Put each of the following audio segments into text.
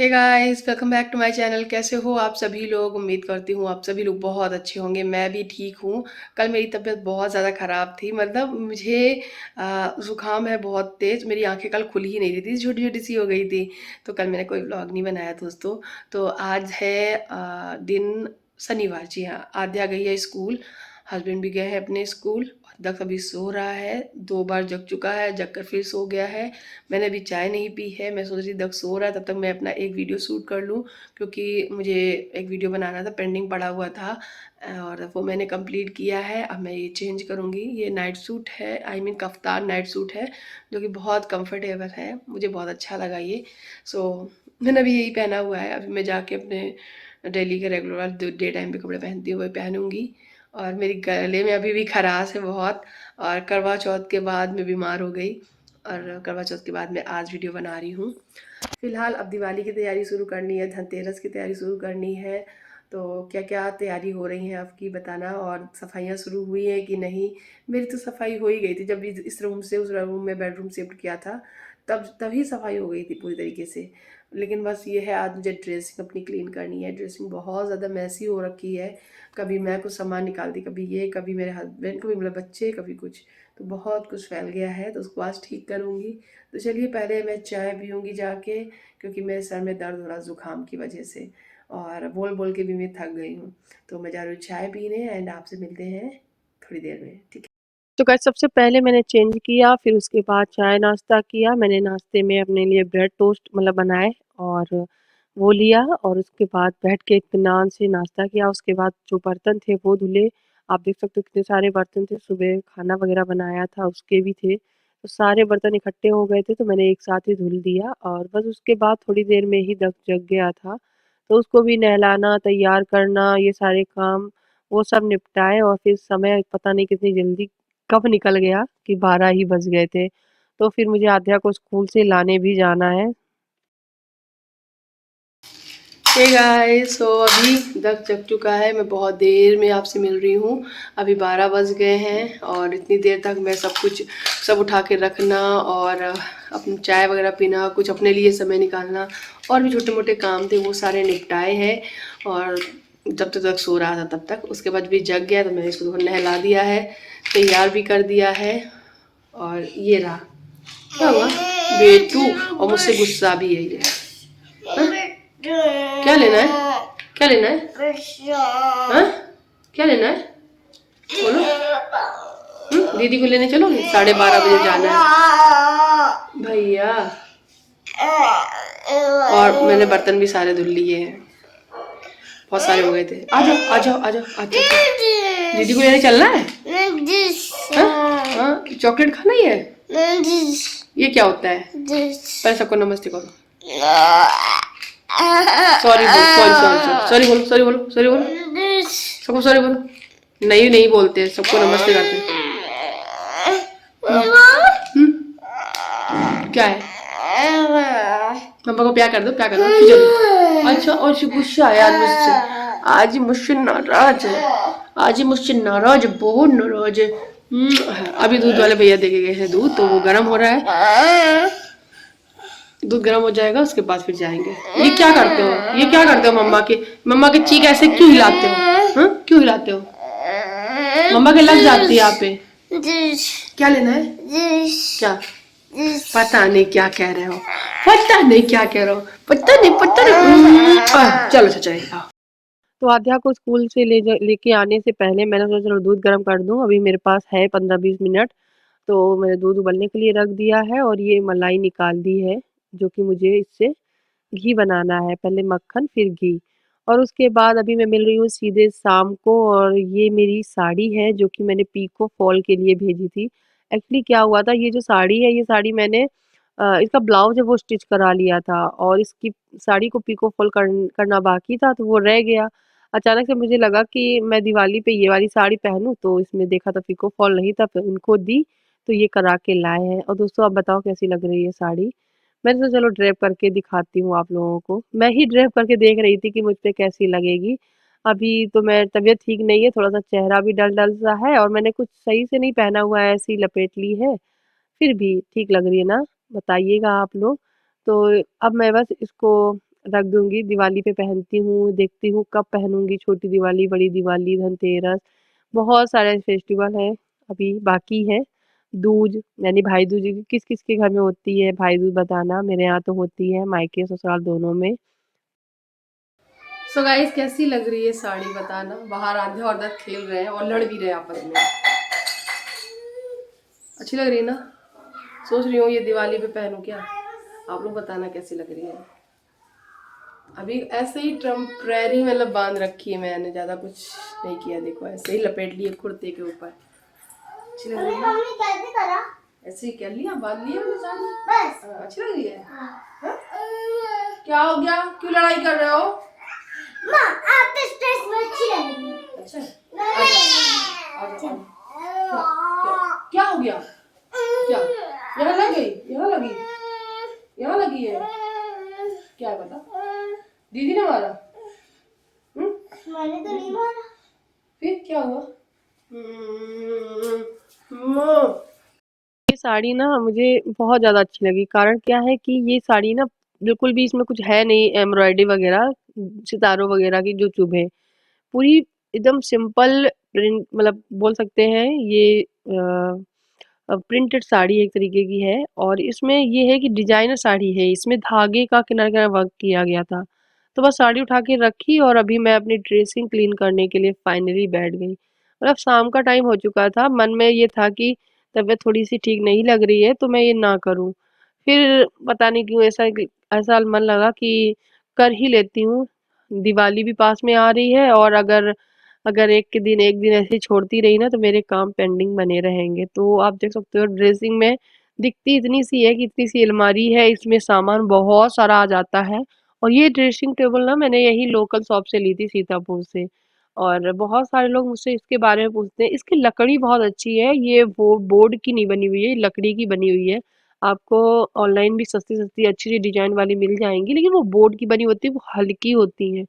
Hey guys, welcome back to my channel. कैसे हो आप सभी लोग? उम्मीद करती हूँ आप सभी लोग बहुत अच्छे होंगे। मैं भी ठीक हूँ। कल मेरी तबीयत बहुत ज़्यादा ख़राब थी, मतलब मुझे ज़ुकाम है बहुत तेज़। मेरी आंखें कल खुल ही नहीं रही थी, छोटी छोटी सी हो गई थी। तो कल मैंने कोई व्लॉग नहीं बनाया दोस्तों। तो आज है दिन शनिवार। जी हाँ, आद्या गई है स्कूल, हस्बैंड भी गए हैं अपने स्कूल। दक्ष अभी सो रहा है, 2 बार जग चुका है, जग कर फिर सो गया है। मैंने अभी चाय नहीं पी है। मैं सोच रही दक्ष सो रहा है, तब तक मैं अपना एक वीडियो शूट कर लूँ, क्योंकि मुझे एक वीडियो बनाना था, पेंडिंग पड़ा हुआ था और वो मैंने कंप्लीट किया है। अब मैं ये चेंज करूँगी। ये नाइट सूट है, I mean kaftan night suit है, जो कि बहुत कंफर्टेबल है, मुझे बहुत अच्छा लगा ये। सो मैंने अभी यही पहना हुआ है। अभी मैं जाके अपने डेली के रेगुलर डे टाइम पे कपड़े पहनती हूँ वही पहनूंगी। और मेरी गले में अभी भी खराश है बहुत। और करवा चौथ के बाद मैं बीमार हो गई, और करवा चौथ के बाद मैं आज वीडियो बना रही हूँ। फिलहाल अब दिवाली की तैयारी शुरू करनी है, धनतेरस की तैयारी शुरू करनी है। तो क्या क्या तैयारी हो रही है आपकी बताना, और सफाइयाँ शुरू हुई हैं कि नहीं। मेरी तो सफाई हो ही गई थी, जब इस रूम से उस रूम में बेडरूम शिफ्ट किया था, तब तभी सफाई हो गई थी पूरी तरीके से। लेकिन बस ये है, आज मुझे ड्रेसिंग अपनी क्लीन करनी है। ड्रेसिंग बहुत ज़्यादा मैसी हो रखी है। कभी मैं कुछ सामान निकालती, कभी ये, कभी मेरे हस्बैंड, कभी मेरे बच्चे, कभी कुछ। तो बहुत कुछ फैल गया है, तो उसको आज ठीक करूँगी। तो चलिए पहले मैं चाय पीऊँगी जाके, क्योंकि मेरे सर में दर्द हो रहा ज़ुकाम की वजह से, और बोल बोल के भी मैं थक गई हूँ। तो मैं जा रही हूँ चाय पीने, एंड आपसे मिलते हैं थोड़ी देर में, ठीक है। तो गाइस सबसे पहले मैंने चेंज किया, फिर उसके बाद चाय नाश्ता किया। मैंने नाश्ते में अपने लिए ब्रेड टोस्ट मतलब बनाए और वो लिया, और उसके बाद बैठ के इत्मीनान से नाश्ता किया। उसके बाद जो बर्तन थे वो धुले। आप देख सकते हो कितने सारे बर्तन थे, सुबह खाना वगैरह बनाया था उसके भी थे, तो सारे बर्तन इकट्ठे हो गए थे, तो मैंने एक साथ ही धुल दिया। और बस उसके बाद थोड़ी देर में ही दग जग गया था, तो उसको भी नहलाना, तैयार करना, ये सारे काम वो सब निपटाए। और फिर समय पता नहीं कितनी जल्दी कब निकल गया कि 12 ही बज गए थे। तो फिर मुझे आध्या को स्कूल से लाने भी जाना है। हे गाइस, सो अभी दग जग चुका है, मैं बहुत देर में आपसे मिल रही हूँ। अभी 12 बज गए हैं, और इतनी देर तक मैं सब कुछ सब उठा के रखना, और अपनी चाय वगैरह पीना, कुछ अपने लिए समय निकालना, और भी छोटे मोटे काम थे वो सारे निपटाए हैं। और जब तक सो रहा था तब तक, उसके बाद भी जग गया, तो मैंने इसको थोड़ा नहला दिया है, तैयार भी कर दिया है। और ये रहा, क्या हुआ बेटू, और मुझसे गुस्सा भी है ये। हाँ? क्या लेना है? क्या लेना है? हाँ? क्या लेना है? बोलो। दीदी को लेने चलोगे? 12:30 बजे जाना है भैया। और मैंने बर्तन भी सारे धुल लिए हैं, बहुत सारे हो गए थे। आ जाओ आ जाओ आ जाओ आ जाओ, दीदी को लेने चलना है। हाँ? हाँ, चॉकलेट खाना ही है। ये क्या होता है? पहले सबको नमस्ते करो। सॉरी बोलो, सॉरी सॉरी सॉरी बोलो, सॉरी बोलो, सॉरी बोलो, सबको सॉरी बोलो। नहीं नहीं बोलते, सबको नमस्ते करते हैं। क्या है? मम्मा को प्यार कर दो, प्यार कर दो, खिचो। अच्छा, और गुस्सा है आज मुझसे, आज मुझसे नाराज है, आज मुझसे नाराज है, बहुत नाराज है। अभी दूध वाले भैया देके गए हैं दूध, तो वो गर्म हो रहा है। दूध गर्म हो जाएगा, उसके बाद फिर जाएंगे। ये क्या करते हो? ये क्या करते हो? मम्मा के चीक ऐसे क्यों हिलाते हो? हाँ, क्यों हिलाते हो? मम्मा के लग जाती है यहाँ पे। क्या लेना है? क्या? पता नहीं क्या कह रहे हो, पता नहीं क्या कह रहे हो, पता नहीं, पता नहीं। चलो चाचा। तो आध्या को स्कूल से लेके आने से पहले मैंने सोचा चलो दूध गर्म कर दूं। अभी मेरे पास है 15-20 मिनट, तो मैंने दूध उबलने के लिए रख दिया है और ये मलाई निकाल दी है, जो कि मुझे इससे घी बनाना है। पहले मक्खन फिर घी। और उसके बाद अभी मैं मिल रही हूँ सीधे शाम को, और ये मेरी साड़ी है जो कि मैंने पीको फॉल के लिए भेजी थी। एक्चुअली क्या हुआ था, ये जो साड़ी है, ये साड़ी मैंने इसका ब्लाउज है वो स्टिच करा लिया था, और इसकी साड़ी को पीको फॉल करना बाकी था, तो वो रह गया। अचानक से मुझे लगा कि मैं दिवाली पे ये वाली साड़ी पहनूं, तो इसमें देखा तो पीको फॉल नहीं था, फिर उनको दी, तो ये करा के लाए हैं। और दोस्तों आप बताओ कैसी लग रही है साड़ी। मैंने सोचा चलो ड्रेप करके दिखाती हूँ आप लोगों को। मैं ही ड्रेप करके देख रही थी कि मुझ पे कैसी लगेगी। अभी तो मैं तबीयत ठीक नहीं है, थोड़ा-सा चेहरा भी डल-डल सा है, और मैंने कुछ सही से नहीं पहना हुआ है, ऐसे ही लपेट ली है। फिर भी ठीक लग रही है ना? बताइएगा आप लोग। तो अब मैं बस इसको रख दूंगी, दिवाली पे पहनती हूँ, देखती हूँ कब पहनूंगी, छोटी दिवाली, बड़ी दिवाली, धनतेरस, बहुत सारे फेस्टिवल हैं अभी बाकी है। दूज यानी भाई दूज किस किस के घर में होती है भाई दूज बताना, मेरे यहाँ तो होती है, मायके ससुराल दोनों में। सो गाइस, कैसी लग रही है साड़ी बताना। बाहर आंधे और दत्त खेल रहे हैं और लड़ भी रहे हैं आपस में। अच्छी लग रही है ना? सोच रही हूँ ये दिवाली पे पहनूं क्या। आप लोग बताना कैसी लग रही है। अभी ऐसे ही टेम्परेरी मतलब बांध रखी है मैंने, ज्यादा कुछ नहीं किया। देखो ऐसे ही लपेट लिए कुर्ते के ऊपर। अच्छी लग रही है। ऐसे ही कर लिया, बांध लिया मैंने साड़ी बस। अच्छी लग रही है। हाँ? क्या हो गया, क्यों लड़ाई कर रहे हो? माँ, आप तो स्ट्रेस में अच्छी लग रही है। अच्छा, क्या हो गया? क्या यहाँ लग गई? यहाँ लगी? यहाँ लगी है? क्या पता, दीदी ने मारा? मैंने तो नहीं मारा। फिर क्या हुआ? ये साड़ी ना मुझे बहुत ज़्यादा अच्छी लगी, कारण क्या है कि ये साड़ी ना बिल्कुल भी इसमें कुछ है नहीं एम्ब्रॉयडरी वगैरह, सितारों वगैरह की जो चुभे, पूरी एकदम सिंपल प्रिंट, मतलब बोल सकते हैं ये प्रिंटेड साड़ी एक तरीके की है। और इसमें ये है कि डिजाइनर साड़ी है, इसमें धागे का किनारा किनारा वर्क किया गया था। तो बस साड़ी उठा के रखी और अभी मैं अपनी ड्रेसिंग क्लीन करने के लिए फाइनली बैठ गई। मतलब शाम का टाइम हो चुका था, मन में ये था कि तबीयत थोड़ी सी ठीक नहीं लग रही है तो मैं ये ना करूं। फिर पता नहीं क्यों ऐसा ऐसा मन लगा कि कर ही लेती हूँ। दिवाली भी पास में आ रही है और अगर अगर एक दिन ऐसे ही छोड़ती रही ना तो मेरे काम पेंडिंग बने रहेंगे। तो आप देख सकते हो ड्रेसिंग में दिखती इतनी सी है कि इतनी सी अलमारी है, इसमें सामान बहुत सारा आ जाता है। और ये ड्रेसिंग टेबल ना मैंने यही लोकल शॉप से ली थी, सीतापुर से। और बहुत सारे लोग मुझसे इसके बारे में पूछते हैं। इसकी लकड़ी बहुत अच्छी है, ये वो बोर्ड की नहीं बनी हुई है, लकड़ी की बनी हुई है। आपको ऑनलाइन भी सस्ती सस्ती अच्छी सी डिजाइन वाली मिल जाएंगी, लेकिन वो बोर्ड की बनी होती है, वो हल्की होती है।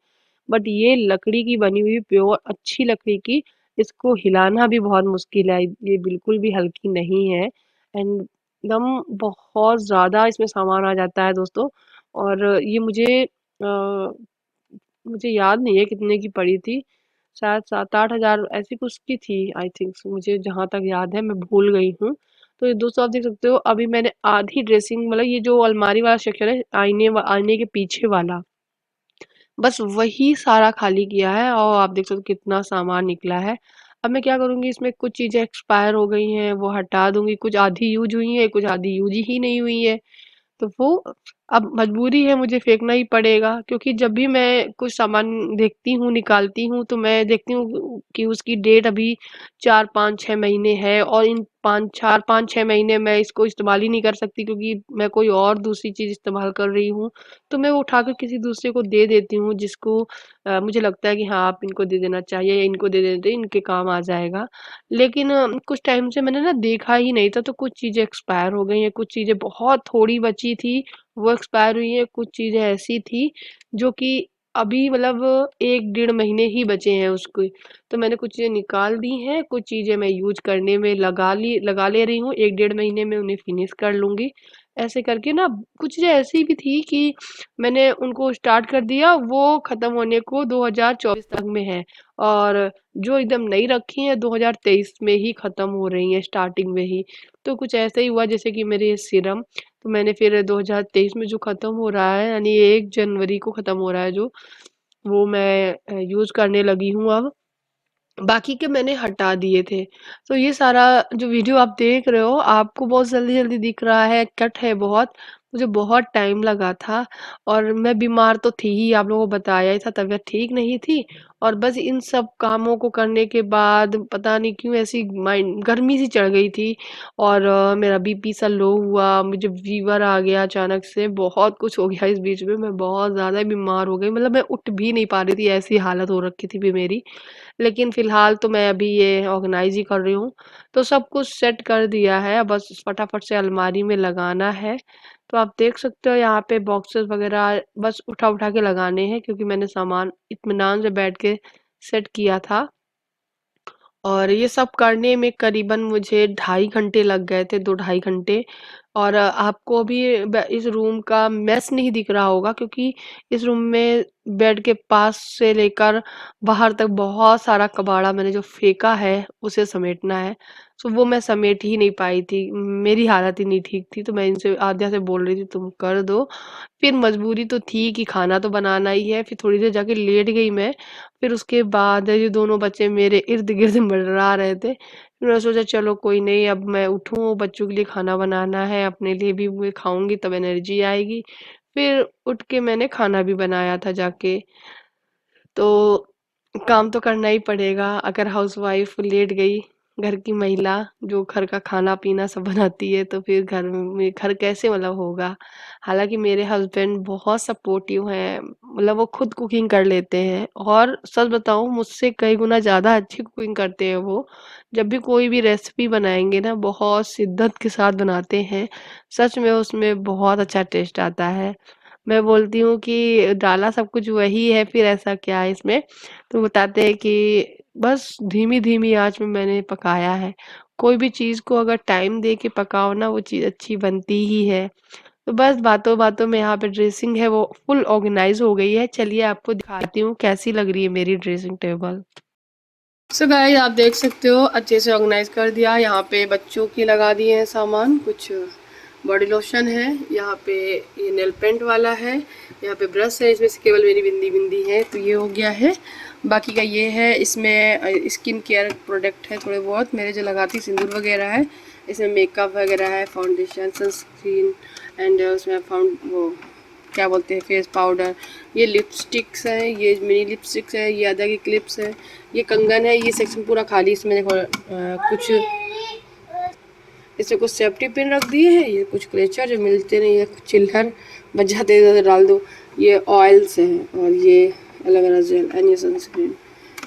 बट ये लकड़ी की बनी हुई प्योर अच्छी लकड़ी की, इसको हिलाना भी बहुत मुश्किल है, ये बिल्कुल भी हल्की नहीं है। एंड एकदम बहुत ज़्यादा इसमें सामान आ जाता है दोस्तों। और ये मुझे याद नहीं है कितने की पड़ी थी, शायद 7-8 हज़ार ऐसी कुछ की थी आई थिंक, मुझे जहाँ तक याद है, मैं भूल गई हूँ। तो ये दोस्तों आप देख सकते हो अभी मैंने आधी ड्रेसिंग, मतलब ये जो अलमारी वाला सेक्शन है, आईने के पीछे वाला, बस वही सारा खाली किया है और आप देख सकते हो कितना सामान निकला है। अब मैं क्या करूँगी, इसमें कुछ चीज़ें एक्सपायर हो गई हैं वो हटा दूँगी, कुछ आधी यूज़ हुई हैं, कुछ आधी यूज़ ही नहीं हुई है। तो वो अब मजबूरी है, मुझे फेंकना ही पड़ेगा, क्योंकि जब भी मैं कुछ सामान देखती हूँ निकालती हूँ तो मैं देखती हूँ कि उसकी डेट अभी 4-5-6 महीने है और इन 5-4-5-6 महीने मैं इसको इस्तेमाल ही नहीं कर सकती, क्योंकि मैं कोई और दूसरी चीज़ इस्तेमाल कर रही हूँ। तो मैं वो उठाकर किसी दूसरे को दे देती हूँ, जिसको मुझे लगता है कि हाँ आप इनको दे देना चाहिए या इनको दे देते इनके काम आ जाएगा। लेकिन कुछ टाइम से मैंने ना देखा ही नहीं था, तो कुछ चीज़ें एक्सपायर हो गई हैं, कुछ चीज़ें बहुत थोड़ी बची थी वो एक्सपायर हुई हैं, कुछ चीज़ें ऐसी थी जो कि अभी मतलब 1-1.5 महीने ही बचे हैं उसको। तो मैंने कुछ चीज़ें निकाल दी हैं, कुछ चीज़ें मैं यूज़ करने में लगा ले रही हूँ, 1-1.5 महीने में उन्हें फिनिश कर लूँगी। ऐसे करके ना कुछ चीज़ें ऐसी भी थी कि मैंने उनको स्टार्ट कर दिया, वो ख़त्म होने को 2024 तक में है। और जो एकदम नई रखी हैं 2023 में ही ख़त्म हो रही हैं, स्टार्टिंग में ही। तो कुछ ऐसा ही हुआ जैसे कि मेरे ये सीरम, तो मैंने फिर 2023 में जो ख़त्म हो रहा है, यानी 1 जनवरी को ख़त्म हो रहा है जो, वो मैं यूज़ करने लगी हूँ अब। बाकी के मैंने हटा दिए थे। तो ये सारा जो वीडियो आप देख रहे हो, आपको बहुत जल्दी-जल्दी दिख रहा है, कट है बहुत। मुझे बहुत टाइम लगा था और मैं बीमार तो थी ही, आप लोगों को बताया ही था, तबीयत ठीक नहीं थी। और बस इन सब कामों को करने के बाद पता नहीं क्यों ऐसी माइंड गर्मी सी चढ़ गई थी और मेरा बीपी सा लो हुआ, मुझे फीवर आ गया अचानक से, बहुत कुछ हो गया इस बीच में, मैं बहुत ज़्यादा बीमार हो गई, मतलब मैं उठ भी नहीं पा रही थी, ऐसी हालत हो रखी थी मेरी। लेकिन फ़िलहाल तो मैं अभी ये ऑर्गेनाइज़ ही कर रही हूँ। तो सब कुछ सेट कर दिया है, बस फटाफट से अलमारी में लगाना है। तो आप देख सकते हो यहाँ पे बॉक्सेस वगैरह बस उठा-उठा के लगाने हैं, क्योंकि मैंने सामान इत्मीनान से बैठ के सेट किया था। और ये सब करने में करीबन मुझे 2.5 घंटे लग गए थे, 2 ढाई घंटे। और आपको भी इस रूम का मेस नहीं दिख रहा होगा, क्योंकि इस रूम में बेड के पास से लेकर बाहर तक बहुत सारा कबाड़ा मैंने जो फेंका है उसे समेटना है। सो वो मैं समेट ही नहीं पाई थी, मेरी हालत ही नहीं ठीक थी, तो मैं इनसे आद्या से बोल रही थी तुम कर दो। फिर मजबूरी तो थी कि खाना तो बनाना ही है, फिर थोड़ी देर जाके लेट गई मैं। फिर उसके बाद ये दोनों बच्चे मेरे इर्द गिर्द मंडरा रहे थे। फिर मैंने सोचा चलो कोई नहीं, अब मैं उठूँ, बच्चों के लिए खाना बनाना है, अपने लिए भी मैं खाऊँगी तब एनर्जी आएगी। फिर उठ के मैंने खाना भी बनाया था जाके। तो काम तो करना ही पड़ेगा, अगर हाउसवाइफ लेट गई, घर की महिला जो घर का खाना पीना सब बनाती है, तो फिर घर में घर कैसे मतलब होगा। हालांकि मेरे हस्बैंड बहुत सपोर्टिव हैं, मतलब वो खुद कुकिंग कर लेते हैं, और सच बताऊं मुझसे कई गुना ज़्यादा अच्छी कुकिंग करते हैं वो। जब भी कोई भी रेसिपी बनाएंगे ना, बहुत शिद्दत के साथ बनाते हैं। सच में उसमें बहुत अच्छा टेस्ट आता है। मैं बोलती हूँ कि डाला सब कुछ वही है, फिर ऐसा क्या है इसमें? तो बताते हैं कि बस धीमी-धीमी आँच में मैंने पकाया है। कोई भी चीज़ को अगर टाइम दे के पकाओ ना, वो चीज़ अच्छी बनती ही है। तो बस बातों-बातों में यहाँ पे ड्रेसिंग है वो फुल ऑर्गेनाइज़ हो गई है। चलिए आपको दिखाती हूँ कैसी लग रही है मेरी ड्रेसिंग टेबल। सो गाइस आप देख सकते हो अच्छे से ऑर्गेनाइज कर दिया। यहाँ पे बच्चों की लगा दिए हैं सामान, कुछ बॉडी लोशन है, यहाँ पे ये नेल पेंट वाला है, यहाँ पे ब्रश है, इसमें से केवल मेरी बिंदी बिंदी है तो ये हो गया है। बाकी का ये है, इसमें स्किन केयर प्रोडक्ट है थोड़े बहुत मेरे जो लगाती, सिंदूर वगैरह है, इसमें मेकअप वगैरह है, फाउंडेशन, सनस्क्रीन एंड उसमें फाउंड वो क्या बोलते हैं फेस पाउडर, ये लिपस्टिक्स है, ये मिनी लिपस्टिक्स है, ये अदा की क्लिप्स है, ये कंगन है। ये सेक्शन पूरा खाली, इसमें देखो कुछ इसमें कुछ सेफ्टी पिन रख दिए हैं, ये कुछ क्लेचर जो मिलते नहीं है, कुछ चिल्लर बच जाते हैं तो डाल दो, ये ऑयल्स हैं और ये एलोवेरा जेल एंड ये सनस्क्रीन,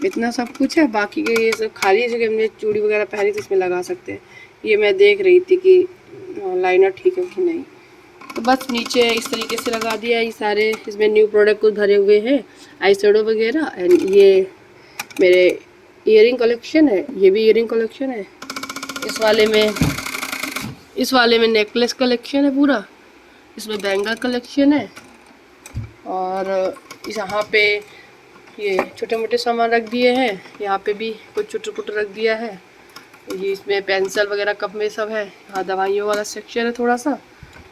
इतना सब कुछ है। बाकी के ये सब खाली है, जो कि हमने चूड़ी वगैरह पहनी थी इसमें लगा सकते हैं। ये मैं देख रही थी कि लाइनर ठीक है कि नहीं। तो बस नीचे इस तरीके से लगा दिया ये सारे, इसमें न्यू प्रोडक्ट कुछ भरे हुए हैं, आई शेडो वगैरह एंड ये मेरे ईयरिंग कलेक्शन है, ये भी ईयरिंग कलेक्शन है। इस वाले में इस वाले में नेकलेस कलेक्शन है पूरा, इसमें बैंगल कलेक्शन है, और यहाँ पे ये छोटे मोटे सामान रख दिए हैं, यहाँ पे भी कुछ छोटे छोटे रख दिया है। ये इसमें पेंसिल वगैरह कप में सब है, यहाँ दवाइयों वाला सेक्शन है थोड़ा सा,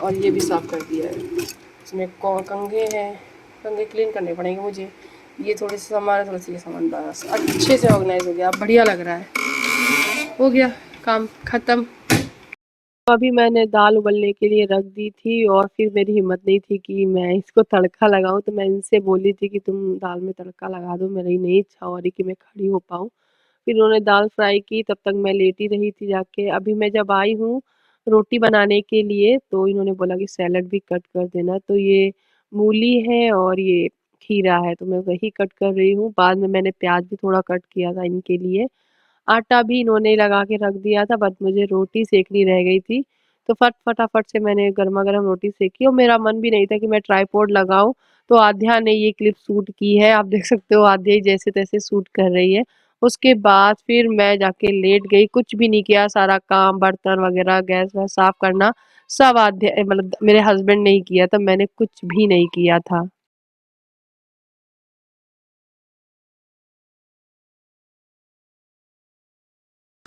और ये भी साफ़ कर दिया है। इसमें कंघे हैं, कंघे क्लीन करने पड़ेंगे मुझे। ये थोड़े से सामान है, थोड़े से ये सामान, बस अच्छे से ऑर्गेनाइज हो गया, अब बढ़िया लग रहा है। हो गया काम ख़त्म। तो अभी मैंने दाल उबलने के लिए रख दी थी, और फिर मेरी हिम्मत नहीं थी कि मैं इसको तड़का लगाऊं, तो मैं इनसे बोली थी कि तुम दाल में तड़का लगा दो, मेरी नहीं इच्छा हो रही कि मैं खड़ी हो पाऊँ। फिर उन्होंने दाल फ्राई की, तब तक मैं लेटी रही थी जाके। अभी मैं जब आई हूँ रोटी बनाने के लिए, तो इन्होंने बोला कि सैलेड भी कट कर देना। तो ये मूली है और ये खीरा है, तो मैं वही कट कर रही हूँ। बाद में मैंने प्याज भी थोड़ा कट किया था इनके लिए। आटा भी इन्होंने लगा के रख दिया था, बस मुझे रोटी सेकनी रह गई थी। तो फटाफट से मैंने गरमा-गरम रोटी सेकी, और मेरा मन भी नहीं था कि मैं ट्राइपॉड लगाऊँ। तो आध्या ने ये क्लिप शूट की है, आप देख सकते हो आध्या ही जैसे-तैसे शूट कर रही है। उसके बाद फिर मैं जाके लेट गई, कुछ भी नहीं किया, सारा काम बर्तन वगैरह गैस-वैस साफ करना सब आध्या मतलब मेरे हस्बैंड ने ही किया था, मैंने कुछ भी नहीं किया था।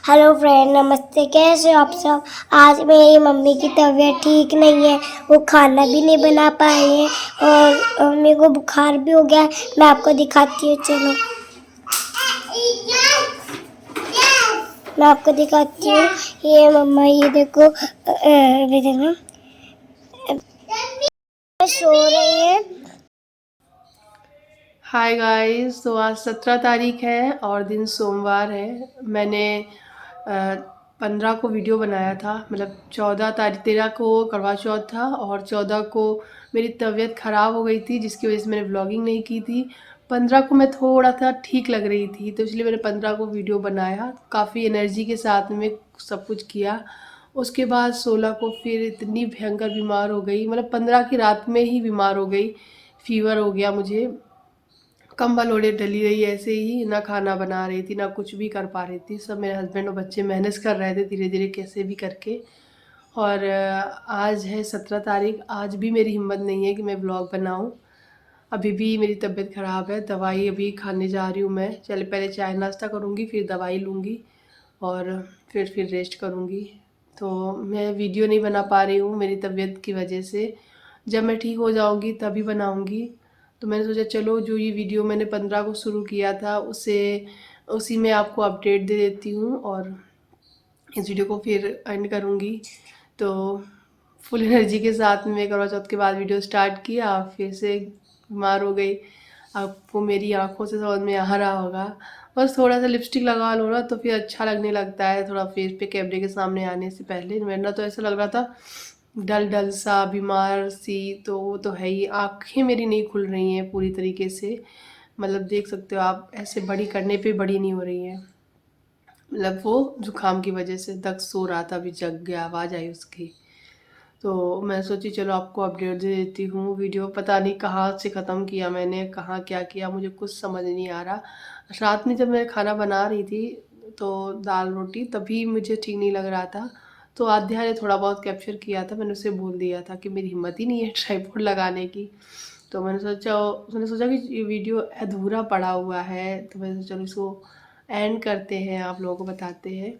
हेलो फ्रेंड, नमस्ते। कैसे हो आप सब? आज मेरी मम्मी की तबीयत ठीक नहीं है, वो खाना भी नहीं बना पाए हैं, और मेरे को बुखार भी हो गया है। मैं आपको दिखाती हूँ, चलो मैं आपको दिखाती हूँ। ये मम्मा, ये देखो, ये देखो सो रही है। हाय गाइस, तो आज 17 तारीख है और दिन सोमवार है। मैंने 15 को वीडियो बनाया था, मतलब 14 तारीख 13 को करवा चौथ था और 14 को मेरी तबीयत ख़राब हो गई थी, जिसकी वजह से मैंने व्लॉगिंग नहीं की थी। 15 को मैं थोड़ा सा ठीक लग रही थी, तो इसलिए मैंने 15 को वीडियो बनाया, काफ़ी एनर्जी के साथ में सब कुछ किया। उसके बाद 16 को फिर इतनी भयंकर बीमार हो गई, मतलब 15 की रात में ही बीमार हो गई, फीवर हो गया मुझे, कंबल ओढ़े डली रही ऐसे ही, ना खाना बना रही थी ना कुछ भी कर पा रही थी। सब मेरे हस्बैंड और बच्चे मैनेज कर रहे थे धीरे धीरे कैसे भी करके। और आज है 17 तारीख। आज भी मेरी हिम्मत नहीं है कि मैं व्लॉग बनाऊं। अभी भी मेरी तबीयत ख़राब है, दवाई अभी खाने जा रही हूँ मैं। चले पहले चाय नाश्ता करूँगी, फिर दवाई लूँगी और फिर रेस्ट करूँगी। तो मैं वीडियो नहीं बना पा रही हूँ मेरी तबीयत की वजह से। जब मैं ठीक हो जाऊँगी तभी बनाऊँगी। तो मैंने सोचा चलो जो ये वीडियो मैंने 15 को शुरू किया था उसी में आपको अपडेट दे देती हूँ और इस वीडियो को फिर एंड करूँगी। तो फुल एनर्जी के साथ में करवा चौथ के बाद वीडियो स्टार्ट किया, फिर से बीमार हो गई। आपको मेरी आंखों से समझ में आ रहा होगा। बस थोड़ा सा लिपस्टिक लगा लो ना तो फिर अच्छा लगने लगता है थोड़ा फेस पे कैमरे के सामने आने से पहले। वरना तो ऐसा लग रहा था डल डल सा, बीमार सी। तो वो तो है ही, आँखें मेरी नहीं खुल रही हैं पूरी तरीके से। मतलब देख सकते हो आप, ऐसे बड़ी करने पे बड़ी नहीं हो रही है। मतलब वो जुकाम की वजह से। दक्ष सो रहा था, अभी जग गया, आवाज़ आई उसकी। तो मैं सोची चलो आपको अपडेट दे देती हूँ। वीडियो पता नहीं कहाँ से ख़त्म किया मैंने, कहाँ क्या किया मुझे कुछ समझ नहीं आ रहा। रात में जब मैं खाना बना रही थी तो दाल रोटी, तभी मुझे ठीक नहीं लग रहा था। तो आध्या ने थोड़ा बहुत कैप्चर किया था, मैंने उसे बोल दिया था कि मेरी हिम्मत ही नहीं है ट्राइपॉड लगाने की। तो उसने सोचा कि ये वीडियो अधूरा पड़ा हुआ है, तो मैंने सोचा चलो इसको एंड करते हैं, आप लोगों को बताते हैं।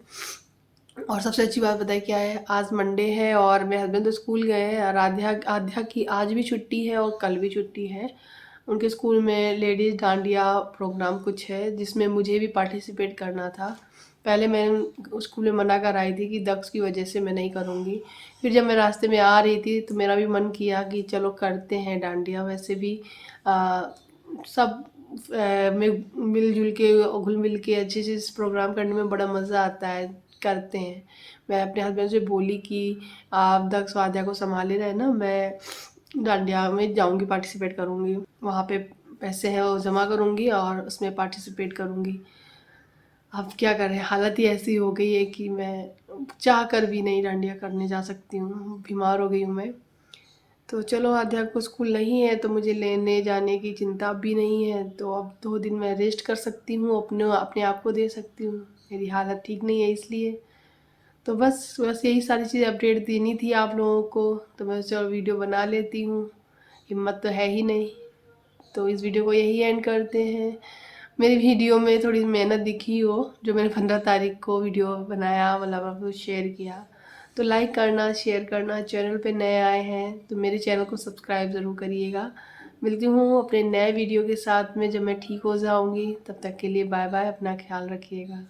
और सबसे अच्छी बात बताए क्या है, आज मंडे है और मेरे हस्बैंड तो स्कूल गए हैं और आध्या की आज भी छुट्टी है और कल भी छुट्टी है। उनके स्कूल में लेडीज़ डांडिया प्रोग्राम कुछ है जिसमें मुझे भी पार्टिसिपेट करना था। पहले मैं स्कूल में मना कर आई थी कि दक्ष की वजह से मैं नहीं करूँगी। फिर जब मैं रास्ते में आ रही थी तो मेरा भी मन किया कि चलो करते हैं डांडिया। वैसे भी सब में मिलजुल के घुल मिल के अच्छे से इस प्रोग्राम करने में बड़ा मज़ा आता है, करते हैं। मैं अपने हस्बैंड से बोली कि आप दक्ष वाद्या को संभाले रहे ना, मैं डांडिया में जाऊंगी, पार्टिसिपेट करूंगी। वहाँ पे पैसे हैं वो जमा करूंगी और उसमें पार्टिसिपेट करूंगी। अब क्या करें, हालत ही ऐसी हो गई है कि मैं चाह कर भी नहीं डांडिया करने जा सकती हूँ, बीमार हो गई हूँ मैं। तो चलो आध्या को स्कूल नहीं है तो मुझे लेने जाने की चिंता भी नहीं है। तो अब 2 दिन मैं रेस्ट कर सकती हूँ, अपने आप को दे सकती हूँ। मेरी हालत ठीक नहीं है इसलिए। तो बस यही सारी चीज़ अपडेट देनी थी आप लोगों को। तो मैं चलो वीडियो बना लेती हूँ, हिम्मत तो है ही नहीं। तो इस वीडियो को यही एंड करते हैं। मेरी वीडियो में थोड़ी मेहनत दिखी हो जो मैंने 15 तारीख को वीडियो बनाया, मतलब आपको शेयर किया। तो लाइक करना, शेयर करना। चैनल पे नए आए हैं तो मेरे चैनल को सब्सक्राइब ज़रूर करिएगा। मिलती हूँ अपने नए वीडियो के साथ में जब मैं ठीक हो जाऊँगी। तब तक के लिए बाय बाय, अपना ख्याल रखिएगा।